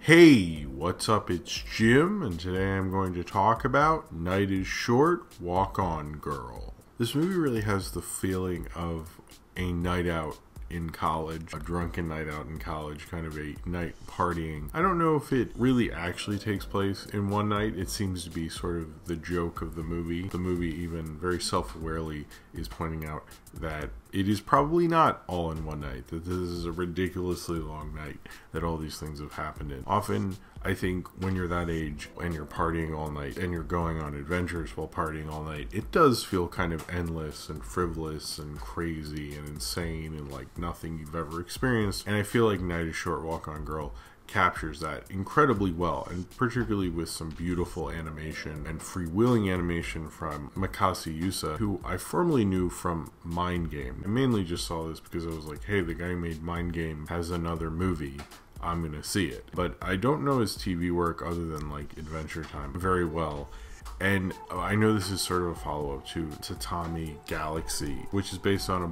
Hey, what's up? It's Jim, and today I'm going to talk about Night is Short, Walk On Girl. This movie really has the feeling of a night out in college, a drunken night out in college, kind of a night partying. I don't know if it really actually takes place in one night. It seems to be sort of the joke of the movie. The movie even very self-awarely is pointing out that it is probably not all in one night, that this is a ridiculously long night that all these things have happened in. Often, I think when you're that age and you're partying all night and you're going on adventures while partying all night, it does feel kind of endless and frivolous and crazy and insane and like nothing you've ever experienced. And I feel like Night is Short, Walk On Girl captures that incredibly well, and particularly with some beautiful animation and freewheeling animation from Masaaki Yuasa, who I formerly knew from Mind Game. I mainly just saw this because I was like, hey, the guy who made Mind Game has another movie, I'm gonna see it. But I don't know his TV work other than like Adventure Time very well. And I know this is sort of a follow-up to Tatami Galaxy, which is based on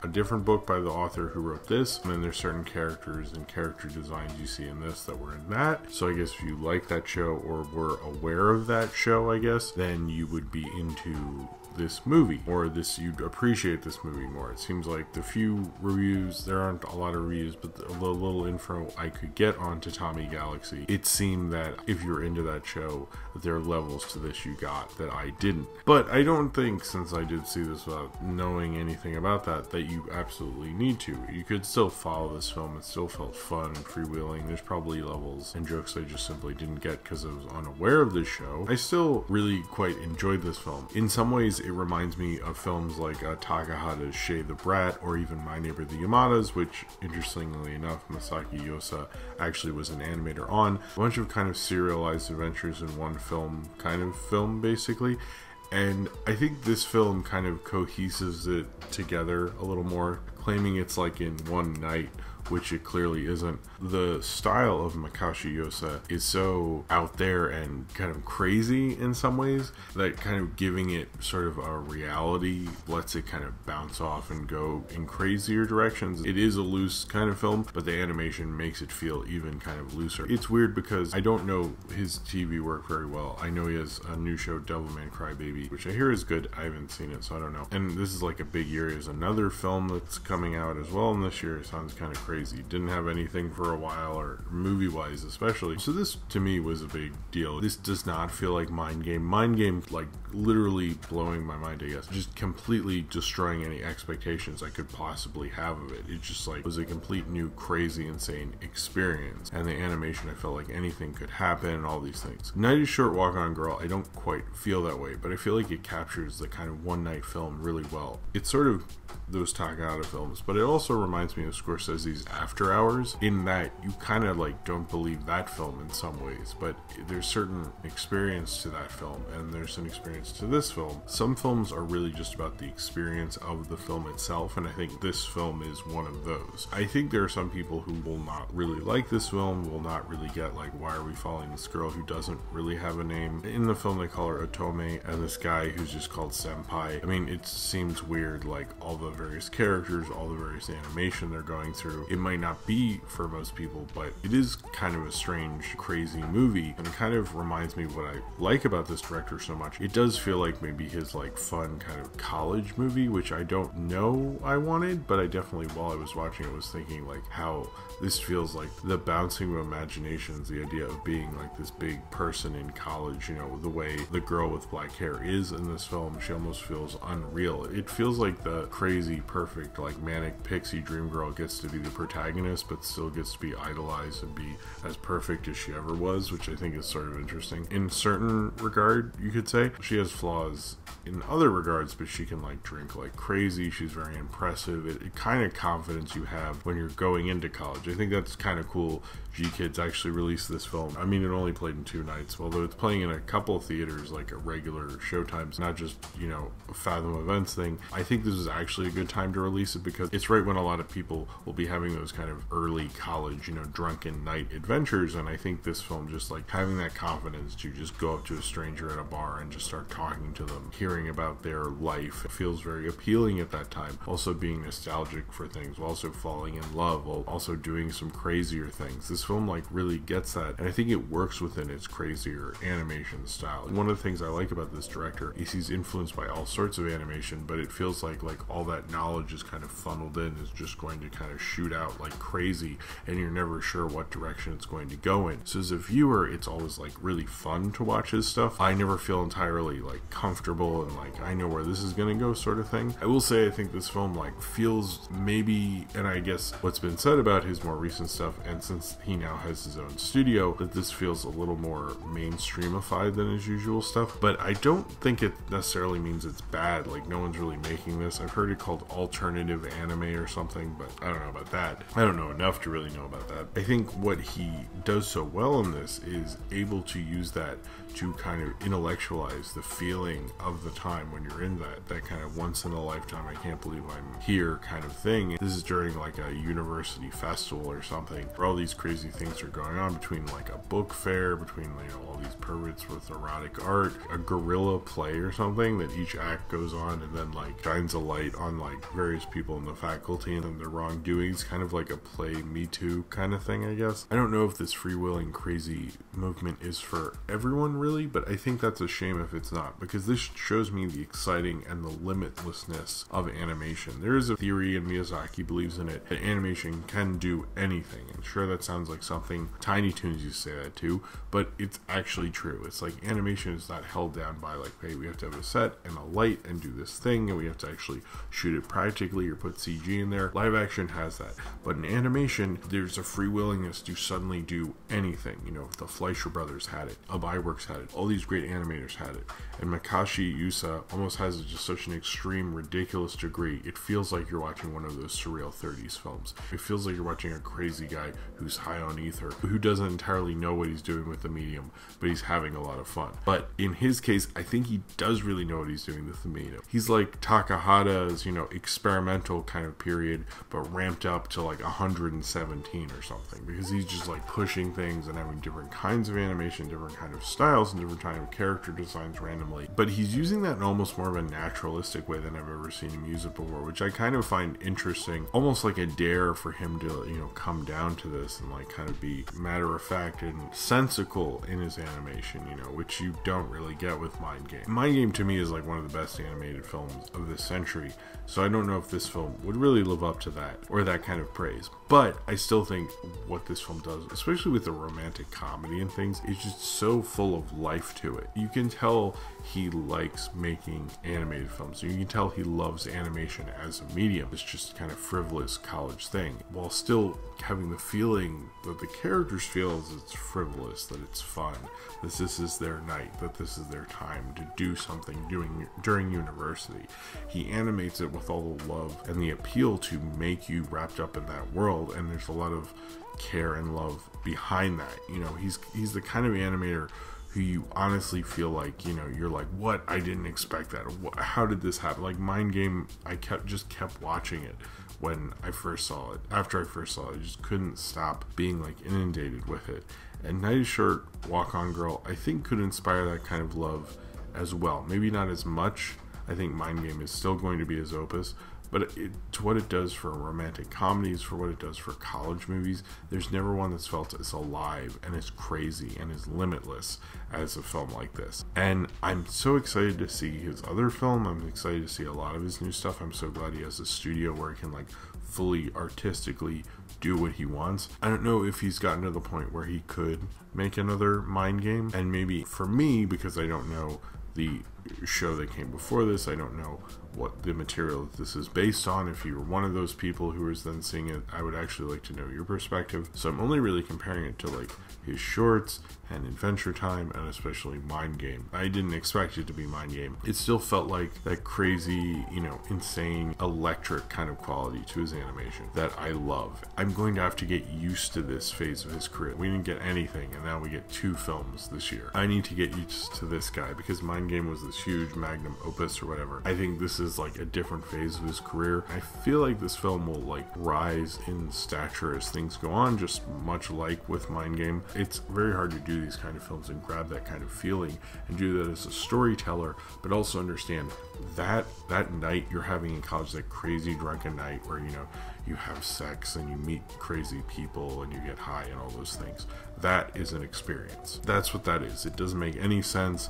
a different book by the author who wrote this. And then there's certain characters and character designs you see in this that were in that. So I guess if you like that show or were aware of that show, I guess, then you would be into this movie, or you'd appreciate this movie more. It seems like the few reviews, there aren't a lot of reviews, but the little info I could get on Tatami Galaxy, it seemed that if you're into that show, there are levels to this you got that I didn't. But I don't think, since I did see this without knowing anything about that you absolutely need to. You could still follow this film. It still felt fun and freewheeling. There's probably levels and jokes I just simply didn't get because I was unaware of this show. I still really quite enjoyed this film. In some ways, it reminds me of films like Takahata's Shay the Brat, or even My Neighbor the Yamadas, which, interestingly enough, Masaaki Yuasa actually was an animator on. A bunch of kind of serialized adventures in one film, basically. And I think this film kind of coheses it together a little more, claiming it's like in one night, which it clearly isn't. The style of Masaaki Yuasa is so out there and kind of crazy in some ways that kind of giving it sort of a reality lets it kind of bounce off and go in crazier directions. It is a loose kind of film, but the animation makes it feel even kind of looser. It's weird because I don't know his TV work very well. I know he has a new show, Devilman Crybaby, which I hear is good. I haven't seen it, so I don't know. And this is like a big year. There's another film that's coming out as well, and this year sounds kind of crazy. Didn't have anything for a while, or movie-wise especially. So this, to me, was a big deal. This does not feel like Mind Game. Mind Game, like, literally blowing my mind, I guess. Just completely destroying any expectations I could possibly have of it. It just, like, was a complete new, crazy, insane experience. And the animation, I felt like anything could happen and all these things. Night is Short, Walk On Girl, I don't quite feel that way, but I feel like it captures the kind of one-night film really well. It's sort of those Takahata films, but it also reminds me of Scorsese's After Hours, in that you kind of like don't believe that film in some ways, but there's certain experience to that film and there's an experience to this film. Some films are really just about the experience of the film itself, and I think this film is one of those. I think there are some people who will not really like this film, will not really get like, why are we following this girl who doesn't really have a name? In the film they call her Otome, and this guy who's just called Senpai. I mean, it seems weird, like all the various characters, all the various animation they're going through. It might not be for most people, but it is kind of a strange, crazy movie, and it kind of reminds me what I like about this director so much. It does feel like maybe his like fun kind of college movie, which I don't know I wanted, but I definitely, while I was watching it, was thinking like how this feels like the bouncing of imaginations, the idea of being like this big person in college, you know, the way the girl with black hair is in this film, she almost feels unreal. It feels like the crazy, perfect, like manic pixie dream girl gets to be the protagonist, but still gets to be idolized and be as perfect as she ever was, which I think is sort of interesting. In certain regard, you could say, she has flaws in other regards, but she can like drink like crazy. She's very impressive. It kind of confidence you have when you're going into college. I think that's kind of cool. G-Kids actually released this film. I mean, it only played in 2 nights, although it's playing in a couple of theaters, like a regular showtimes, not just, you know, a Fathom Events thing. I think this is actually a good time to release it because it's right when a lot of people will be having having those kind of early college, drunken night adventures. And I think this film, just like having that confidence to just go up to a stranger at a bar and just start talking to them, hearing about their life, feels very appealing at that time. Also being nostalgic for things, while also falling in love, while also doing some crazier things. This film like really gets that, and I think it works within its crazier animation style. One of the things I like about this director is he's influenced by all sorts of animation, but it feels like all that knowledge is kind of funneled in, is just going to kind of shoot out like crazy, and you're never sure what direction it's going to go in. So as a viewer, it's always like really fun to watch his stuff. I never feel entirely like comfortable and like I know where this is going to go sort of thing. I will say I think this film like feels maybe, and I guess what's been said about his more recent stuff, and since he now has his own studio, that this feels a little more mainstreamified than his usual stuff. But I don't think it necessarily means it's bad. Like, no one's really making this. I've heard it called alternative anime or something, but I don't know about that. I don't know enough to really know about that. I think what he does so well in this is able to use that to kind of intellectualize the feeling of the time when you're in that kind of once in a lifetime, I can't believe I'm here kind of thing. This is during like a university festival or something where all these crazy things are going on, between like a book fair, between all these perverts with erotic art, a guerrilla play or something that each act goes on and then like shines a light on like various people in the faculty and their wrongdoings, kind of like a play Me Too kind of thing, I guess. I don't know if this freewheeling crazy movement is for everyone really, but I think that's a shame if it's not, because this shows me the exciting and the limitlessness of animation. There is a theory, and Miyazaki believes in it, that animation can do anything. And sure, that sounds like something Tiny Toons used to say that too, but it's actually true. It's like animation is not held down by like, hey, we have to have a set and a light and do this thing, and we have to actually shoot it practically or put CG in there. Live action has that, but in animation, there's a free willingness to suddenly do anything. The Fleischer Brothers had it, Iworks had it, all these great animators had it, and Makashi Yuasa almost has it just such an extreme, ridiculous degree. It feels like you're watching one of those surreal 30s films. It feels like you're watching a crazy guy who's high on ether, who doesn't entirely know what he's doing with the medium, but he's having a lot of fun. But in his case, I think he does really know what he's doing with the medium. He's like Takahata's, experimental kind of period, but ramped up to like 117 or something, because he's just like pushing things and having different kinds of animation, different kind of styles, and different kind of character designs randomly. But he's using that in almost more of a naturalistic way than I've ever seen him use it before, which I kind of find interesting, almost like a dare for him to, come down to this and like kind of be matter of fact and sensical in his animation, which you don't really get with Mind Game. Mind Game to me is like one of the best animated films of this century, so I don't know if this film would really live up to that or that kind of praise. But I still think what this film does, especially with the romantic comedy and things, is just so full of life to it. You can tell he likes making animated films. You can tell he loves animation as a medium. It's just kind of frivolous college thing, while still having the feeling that the characters feel as it's frivolous, that it's fun, that this is their night, that this is their time to do something during university. He animates it with all the love and the appeal to make you wrapped up in that world, and there's a lot of care and love behind that. He's the kind of animator who you honestly feel like, you're like, what? I didn't expect that. How did this happen? Like Mind Game, I kept watching it when I first saw it. After I first saw it, I just couldn't stop being like inundated with it. And Night is Short, Walk On Girl, I think could inspire that kind of love as well. Maybe not as much. I think Mind Game is still going to be his opus, but to what it does for romantic comedies, for what it does for college movies, there's never one that's felt as alive and as crazy and as limitless as a film like this. And I'm so excited to see his other film. I'm excited to see a lot of his new stuff. I'm so glad he has a studio where he can like fully artistically do what he wants. I don't know if he's gotten to the point where he could make another Mind Game, and maybe for me, because I don't know the show that came before this, I don't know what the material that this is based on. If you were one of those people who was then seeing it, I would actually like to know your perspective. So I'm only really comparing it to like his shorts and Adventure Time, and especially Mind Game. I didn't expect it to be Mind Game. It still felt like that crazy, insane, electric kind of quality to his animation that I love. I'm going to have to get used to this phase of his career. We didn't get anything, and now we get 2 films this year. I need to get used to this guy, because Mind Game was the this huge magnum opus or whatever. I think this is like a different phase of his career. I feel like this film will like rise in stature as things go on, just much like with Mind Game. It's very hard to do these kind of films and grab that kind of feeling and do that as a storyteller, but also understand that night you're having in college, that crazy drunken night where, you know, you have sex and you meet crazy people and you get high and all those things. That is an experience. That's what that is. It doesn't make any sense.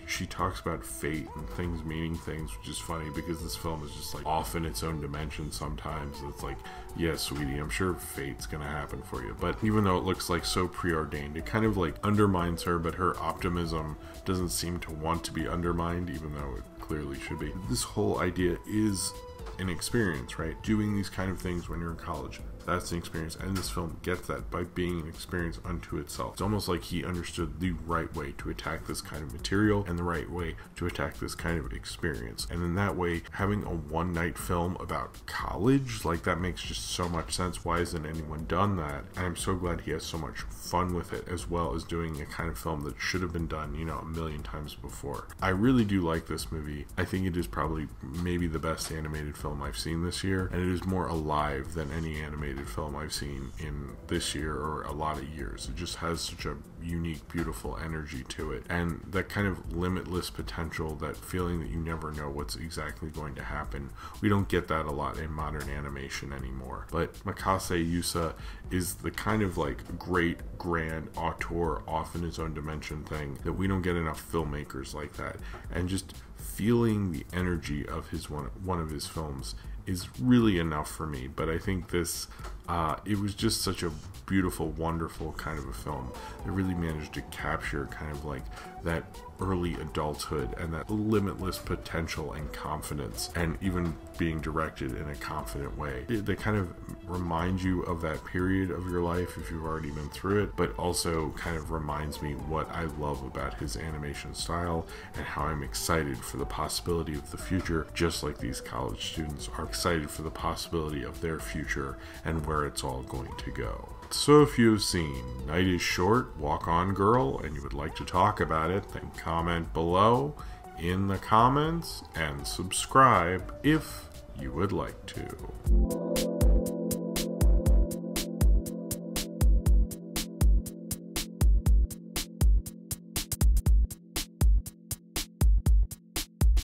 She talks about fate and things meaning things, which is funny because this film is just like off in its own dimension sometimes. It's like, yeah, sweetie, I'm sure fate's gonna happen for you. But even though it looks like so preordained, it kind of like undermines her, but her optimism doesn't seem to want to be undermined, even though it clearly should be. This whole idea is an experience, right? Doing these kind of things when you're in college, that's an experience, and this film gets that by being an experience unto itself. It's almost like he understood the right way to attack this kind of material and the right way to attack this kind of experience. And in that way, having a one-night film about college, like, that makes just so much sense. Why hasn't anyone done that? And I'm so glad he has so much fun with it, as well as doing a kind of film that should have been done, you know, a million times before. I really do like this movie. I think it is probably maybe the best animated film I've seen this year, and it is more alive than any animated film I've seen in this year or a lot of years. It just has such a unique, beautiful energy to it, and that kind of limitless potential, that feeling that you never know what's exactly going to happen. We don't get that a lot in modern animation anymore, but Masaaki Yuasa is the kind of like great grand auteur, off in his own dimension thing that we don't get enough filmmakers like that. And just feeling the energy of his one of his films is really enough for me. But I think this it was just such a beautiful, wonderful kind of a film that really managed to capture kind of like that early adulthood and that limitless potential and confidence, and even being directed in a confident way. They kind of remind you of that period of your life if you've already been through it, but also kind of reminds me what I love about his animation style and how I'm excited for the possibility of the future, just like these college students are excited for the possibility of their future and where it's all going to go. So if you've seen Night is Short, Walk On Girl, and you would like to talk about it, then comment below in the comments and subscribe if you would like to.